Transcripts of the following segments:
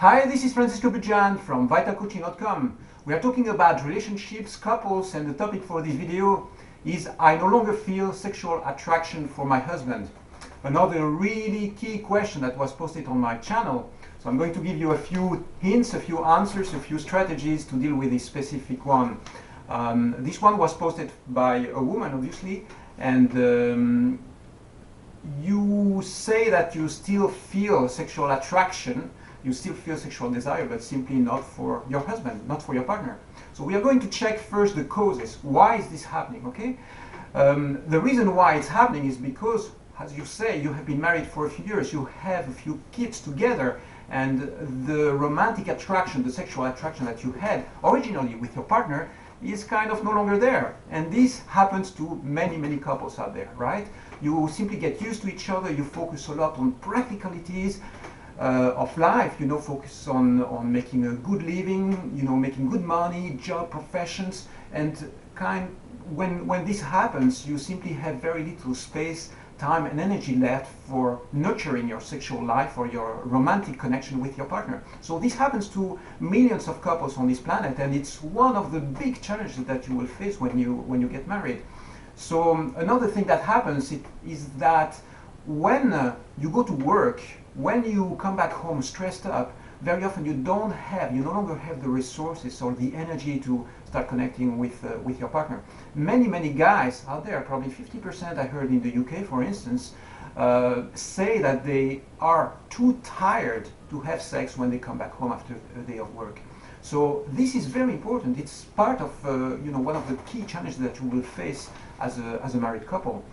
Hi, this is Francisco Bujan from vitalcoaching.com. We are talking about relationships, couples, and the topic for this video is I no longer feel sexual attraction for my husband. Another really key question that was posted on my channel. So I'm going to give you a few hints, a few answers, a few strategies to deal with this specific one. This one was posted by a woman, obviously, and you say that you still feel sexual attraction, you still feel sexual desire, but simply not for your husband, not for your partner. So we are going to check first the causes. Why is this happening, okay? The reason why it's happening is because, as you say, you have been married for a few years, you have a few kids together, and the romantic attraction, the sexual attraction that you had originally with your partner is kind of no longer there. And this happens to many, many couples out there, right? You simply get used to each other, you focus a lot on practicalities of life, focus on making a good living, making good money, job, professions, and when this happens, you simply have very little space, time and energy left for nurturing your sexual life or your romantic connection with your partner. So this happens to millions of couples on this planet, and it's one of the big challenges that you will face when you get married. So another thing that happens is that when you go to work, when you come back home stressed up, very often you no longer have the resources or the energy to start connecting with your partner. Many guys out there, probably 50% I heard in the UK, for instance, say that they are too tired to have sex when they come back home after a day of work. So this is very important. It's part of one of the key challenges that you will face as a married couple.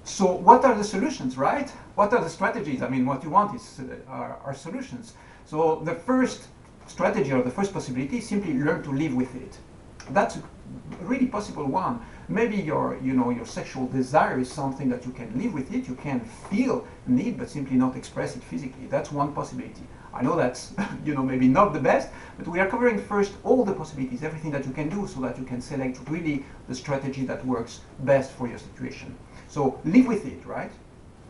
So what are the solutions, right? What are the strategies? I mean, what you want is are solutions. So the first strategy or the first possibility is simply learn to live with it. That's a really possible one. Maybe your sexual desire is something that you can live with it, you can feel need, but simply not express it physically. That's one possibility. I know that's maybe not the best, but we are covering first all the possibilities, everything that you can do, so that you can select really the strategy that works best for your situation. So live with it, right?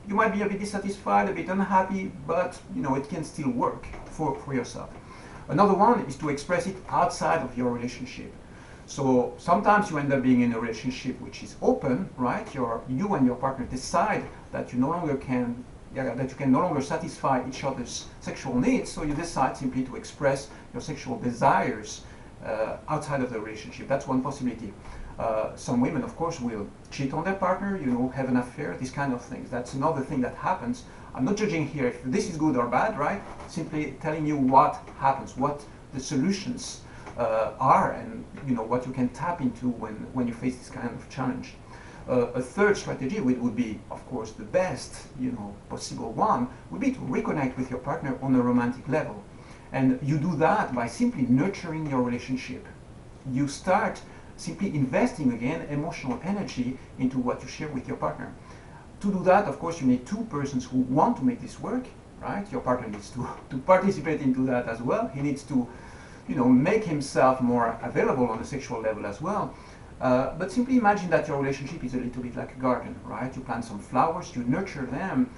You might be a bit dissatisfied, a bit unhappy, but it can still work for yourself. Another one is to express it outside of your relationship. So sometimes you end up being in a relationship which is open, right? You and your partner decide that you can no longer satisfy each other's sexual needs, so you decide simply to express your sexual desires outside of the relationship. That's one possibility. Some women, of course, will cheat on their partner, have an affair, these kind of things. That's another thing that happens. I'm not judging here if this is good or bad, right? Simply telling you what happens, what the solutions are, and what you can tap into when you face this kind of challenge. A third strategy, which would be, of course, the best possible one, would be to reconnect with your partner on a romantic level. And you do that by simply nurturing your relationship. You start simply investing again emotional energy into what you share with your partner. To do that, of course, you need two persons who want to make this work, right? Your partner needs to participate into that as well. He needs to make himself more available on the sexual level as well. But simply imagine that your relationship is a little bit like a garden, right? You plant some flowers, you nurture them.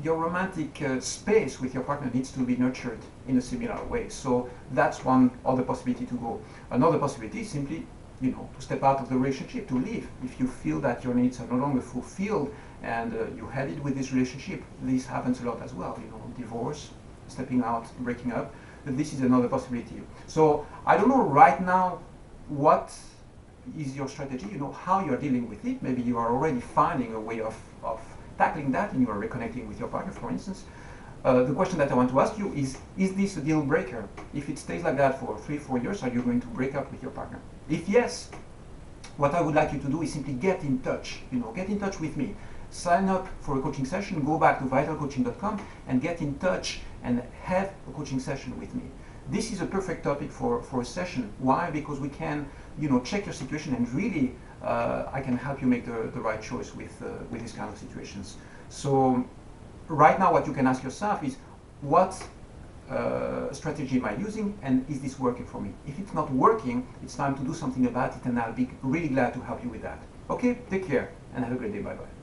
Your romantic space with your partner needs to be nurtured in a similar way. So that's one other possibility to go. Another possibility is simply to step out of the relationship, to leave. If you feel that your needs are no longer fulfilled and you had it with this relationship, this happens a lot as well. Divorce, stepping out, breaking up. But this is another possibility. So I don't know right now what is your strategy, how you are dealing with it. Maybe you are already finding a way of tackling that and you are reconnecting with your partner, for instance. The question that I want to ask you is this a deal breaker? If it stays like that for 3-4 years, are you going to break up with your partner? If yes, what I would like you to do is simply get in touch, get in touch with me. Sign up for a coaching session, go back to vitalcoaching.com and get in touch and have a coaching session with me. This is a perfect topic for a session. Why? Because we can, check your situation and really I can help you make the right choice with these kind of situations. So right now what you can ask yourself is, what strategy am I using, and is this working for me? If it's not working, it's time to do something about it, and I'll be really glad to help you with that. Okay, take care and have a great day. Bye bye.